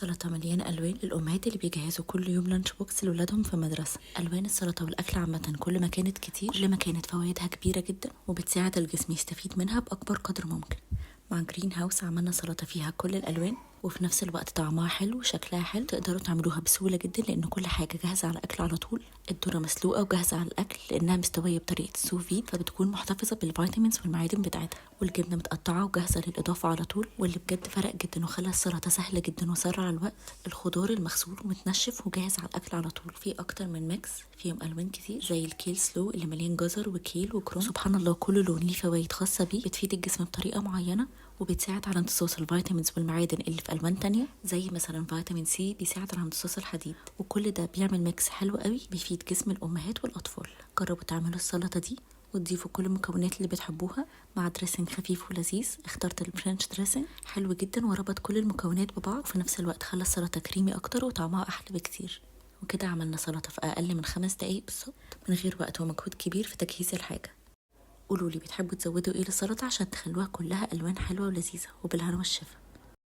سلطة مليانة ألوان للأمهات اللي بيجهزوا كل يوم لانش بوكس لولادهم في مدرسة. ألوان السلطة والأكل عامة كل ما كانت كتير كل ما كانت فوائدها كبيرة جدا وبتساعد الجسم يستفيد منها بأكبر قدر ممكن. مع جرين هاوس عملنا سلطة فيها كل الألوان وفي نفس الوقت طعمها حلو وشكلها حلو، تقدروا تعملوها بسهولة جدا لأن كل حاجة جاهزة على الأكل على طول. الذرة مسلوقة وجاهزة على الأكل لأنها مستوية بطريقة السوفيد فبتكون محتفظة بالفيتامينز والمعادن بتاعتها، والجبنة متقطعة وجاهزة للإضافة على طول. واللي بجد فرق جدا وخلى السلطة سهلة جدا وسرع الوقت، الخضار المغسول ومتنشف وجاهز على الأكل على طول. في أكتر من ميكس فيهم ألوان كتير زي الكيل سلو اللي مليان جزر وكيل وكروم. سبحان الله كل لون ليه فوائد خاصة بيه بتفيد الجسم بطريقة معينة وبتساعد على امتصاص الفيتامينز والمعادن اللي في ألوان تانية زي مثلا فيتامين سي بيساعد على امتصاص الحديد. وكل ده بيعمل ميكس حلو قوي بيفيد جسم الأمهات والأطفال. جربوا تعملوا السلطة دي وتضيفوا كل المكونات اللي بتحبوها مع دريسنج خفيف ولذيذ. اخترت الفرنش دريسنج حلو جدا وربط كل المكونات ببعض وفي نفس الوقت خلى السلطة كريمي أكتر وطعمها أحلى بكتير. وكده عملنا سلطة في أقل من 5 دقايق بالظبط من غير وقت ومجهود كبير في تجهيز الحاجة. قولوا لي بتحبوا تزودوا ايه للسلطة عشان تخلوها كلها ألوان حلوة ولذيذة، وبالهنا والشفا.